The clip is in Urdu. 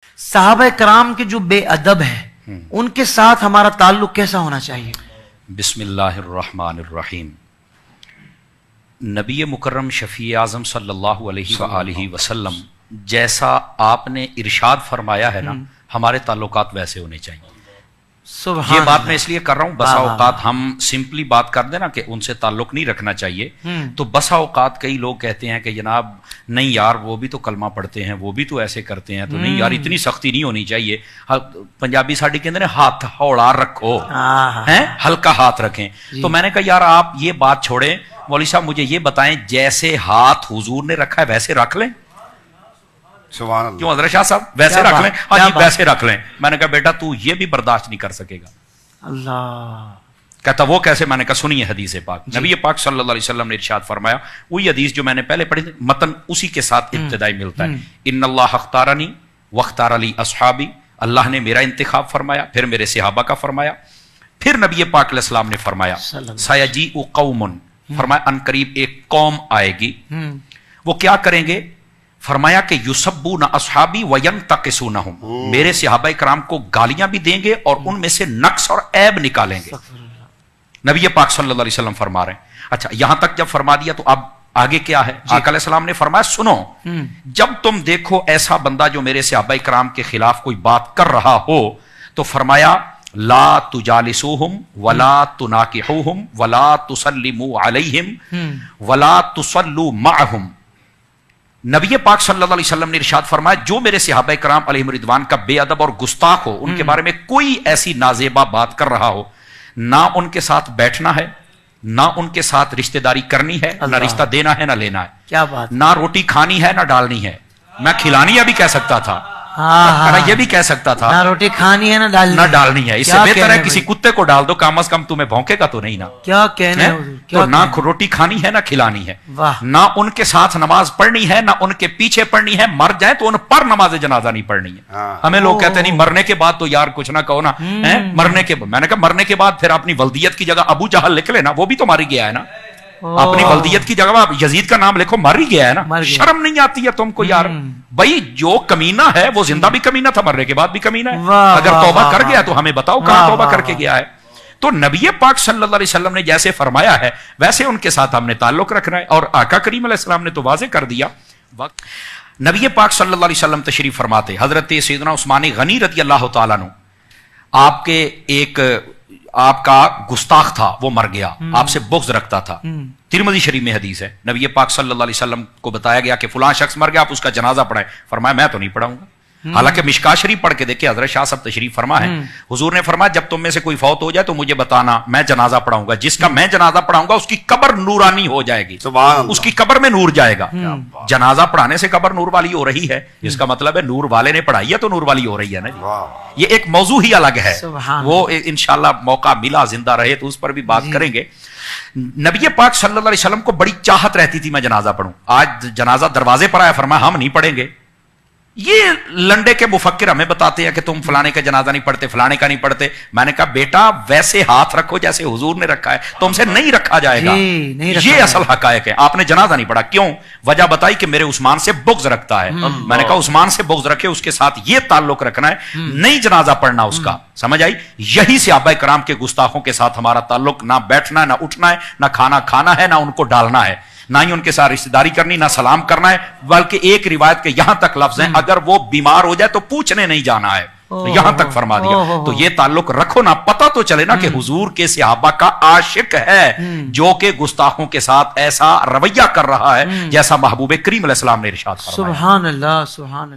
صحابہ کرام کے جو بے ادب ہیں ان کے ساتھ ہمارا تعلق کیسا ہونا چاہیے؟ بسم اللہ الرحمن الرحیم۔ نبی مکرم شفیع اعظم صلی اللہ علیہ وآلہ وسلم جیسا آپ نے ارشاد فرمایا ہے نا، ہمارے تعلقات ویسے ہونے چاہیے۔ یہ بات میں اس لیے کر رہا ہوں، بسا اوقات ہم سمپلی بات کر دیں نا کہ ان سے تعلق نہیں رکھنا چاہیے، تو بسا اوقات کئی لوگ کہتے ہیں کہ جناب نہیں یار وہ بھی تو کلمہ پڑھتے ہیں، وہ بھی تو ایسے کرتے ہیں، تو نہیں یار اتنی سختی نہیں ہونی چاہیے۔ پنجابی ساڑی کے اندر ہاتھ ہوڑا رکھو، ہلکا ہاتھ رکھیں۔ تو میں نے کہا یار آپ یہ بات چھوڑیں، مولوی صاحب مجھے یہ بتائیں جیسے ہاتھ حضور نے رکھا ہے ویسے رکھ لیں؟ کیوں حضرت شاہ صاحب ویسے رکھ لیں؟ ہاں جی ویسے رکھ لیں۔ میں نے کہا بیٹا تو یہ بھی برداشت نہیں کر سکے گا۔ اللہ کہتا وہ کیسے؟ میں نے کہا سنیے حدیث پاک۔ نبی پاک صلی اللہ علیہ وسلم نے ارشاد فرمایا، وہی حدیث جو میں نے پہلے پڑھی تھی، متن اسی کے ساتھ ابتدائی ملتا ہے۔ ان اللہ اختارنی واختار لی اصحابی، اللہ نے میرا انتخاب فرمایا، پھر میرے صحابہ کا فرمایا، پھر نبی پاک علیہ السلام نے فرمایا سیجیء قوم، فرمایا ان قریب ایک قوم آئے گی، وہ کیا کریں گے؟ فرمایا کہ یسبون اصحابی وینتقصونہم، میرے صحابہ کرام کو گالیاں بھی دیں گے اور ان میں سے نقص اور عیب نکالیں گے۔ نبی پاک صلی اللہ علیہ وسلم فرما رہے ہیں۔ اچھا یہاں تک جب فرما دیا تو اب آگے کیا ہے؟ آقا علیہ السلام نے فرمایا سنو، جب تم دیکھو ایسا بندہ جو میرے صحابہ کرام کے خلاف کوئی بات کر رہا ہو تو فرمایا لا تجالسوہم ولا تناکحوہم ولا تسلموا علیہم ولا تصلوا معہم۔ نبی پاک صلی اللہ علیہ وسلم نے ارشاد فرمایا جو میرے صحابہ کرام علیہم رضوان کا بے ادب اور گستاخ ہو، ان کے بارے میں کوئی ایسی نازیبہ بات کر رہا ہو، نہ ان کے ساتھ بیٹھنا ہے، نہ ان کے ساتھ رشتہ داری کرنی ہے، نہ رشتہ دینا ہے نہ لینا ہے، کیا بات، نہ روٹی کھانی ہے نہ ڈالنی ہے۔ میں کھلانی بھی کہہ سکتا تھا، یہ بھی کہہ سکتا تھا نہ روٹی کھانی ہے نہ ڈالنی ہے۔ اس سے بہتر ہے کسی کتے کو ڈال دو، کم از کم تمہیں بھونکے گا تو نہیں نا۔ کیا کہنے، تو نہ روٹی کھانی ہے نہ کھلانی ہے، نہ ان کے ساتھ نماز پڑھنی ہے نہ ان کے پیچھے پڑھنی ہے، مر جائیں تو ان پر نماز جنازہ نہیں پڑھنی ہے۔ ہمیں لوگ کہتے ہیں نہیں مرنے کے بعد تو یار کچھ نہ کہو نا، مرنے کے بعد، میں نے کہا مرنے کے بعد پھر اپنی ولدیت کی جگہ ابو جہل لکھ لینا، وہ بھی تو مر گیا ہے نا۔ اپنی ولدیت کی جگہ آپ یزید کا نام لکھو، مر ہی گیا ہے نا۔ شرم نہیں آتی ہے تم کو یار؟ بھائی جو کمینہ ہے وہ زندہ بھی کمینہ تھا، مرنے کے بعد بھی کمینہ ہے۔ اگر توبہ کر گیا تو ہمیں بتاؤ کہاں توبہ کر کے گیا ہے۔ تو نبی پاک صلی اللہ علیہ وسلم نے جیسے فرمایا ہے ویسے ان کے ساتھ ہم نے تعلق رکھنا ہے، اور آقا کریم علیہ السلام نے تو واضح کر دیا۔ نبی پاک صلی اللہ علیہ وسلم تشریف فرماتے، حضرت سیدنا عثمان غنی رضی اللہ تعالیٰ عنہ، آپ کے ایک آپ کا گستاخ تھا، وہ مر گیا، آپ سے بغض رکھتا تھا۔ ترمذی شریف میں حدیث ہے، نبی پاک صلی اللہ علیہ وسلم کو بتایا گیا کہ فلاں شخص مر گیا، آپ اس کا جنازہ پڑھائیں۔ فرمایا میں تو نہیں پڑھاؤں گا۔ حالانکہ مشکات شریف پڑھ کے دیکھیں، حضرت شاہ صاحب تشریف فرما ہے، حضور نے فرمایا جب تم میں سے کوئی فوت ہو جائے تو مجھے بتانا، میں جنازہ پڑھاؤں گا، جس کا میں جنازہ پڑھاؤں گا اس کی قبر نورانی ہو جائے گی، اس کی قبر میں نور جائے گا۔ جنازہ پڑھانے سے قبر نور والی ہو رہی ہے، اس کا مطلب ہے نور والے نے پڑھائی ہے تو نور والی ہو رہی ہے نا جی۔ یہ ایک موضوع ہی الگ ہے، وہ انشاءاللہ موقع ملا زندہ رہے تو اس پر بھی بات کریں گے۔ نبی پاک صلی اللہ علیہ وسلم کو بڑی چاہت رہتی تھی میں جنازہ پڑھوں، آج جنازہ دروازے پر آیا، فرمایا ہم نہیں پڑھیں گے۔ یہ لنڈے کے مفکر ہمیں بتاتے ہیں کہ تم فلانے کا جنازہ نہیں پڑھتے، فلانے کا نہیں پڑھتے۔ میں نے کہا بیٹا ویسے ہاتھ رکھو جیسے حضور نے رکھا ہے، تم سے نہیں رکھا جائے گا، یہ اصل حقائق ہے۔ آپ نے جنازہ نہیں پڑھا، کیوں؟ وجہ بتائی کہ میرے عثمان سے بغض رکھتا ہے۔ میں نے کہا عثمان سے بغض رکھے، اس کے ساتھ یہ تعلق رکھنا ہے، نہیں جنازہ پڑھنا اس کا، سمجھ آئی؟ یہی صحابہ کرام کے گستاخوں کے ساتھ ہمارا تعلق، نہ بیٹھنا ہے نہ اٹھنا ہے، نہ کھانا کھانا ہے نہ ان کو ڈالنا ہے، نہ ہی ان کے ساتھ رشتہ داری کرنی، نہ سلام کرنا ہے، بلکہ ایک روایت کے یہاں تک لفظ ہیں اگر وہ بیمار ہو جائے تو پوچھنے نہیں جانا ہے، یہاں تک فرما دیا۔ تو یہ تعلق رکھو نا، پتہ تو چلے نا کہ حضور کے صحابہ کا عاشق ہے جو کہ گستاخوں کے ساتھ ایسا رویہ کر رہا ہے جیسا محبوب کریم علیہ السلام نے ارشاد فرمایا۔ سبحان اللہ، سبحان اللہ۔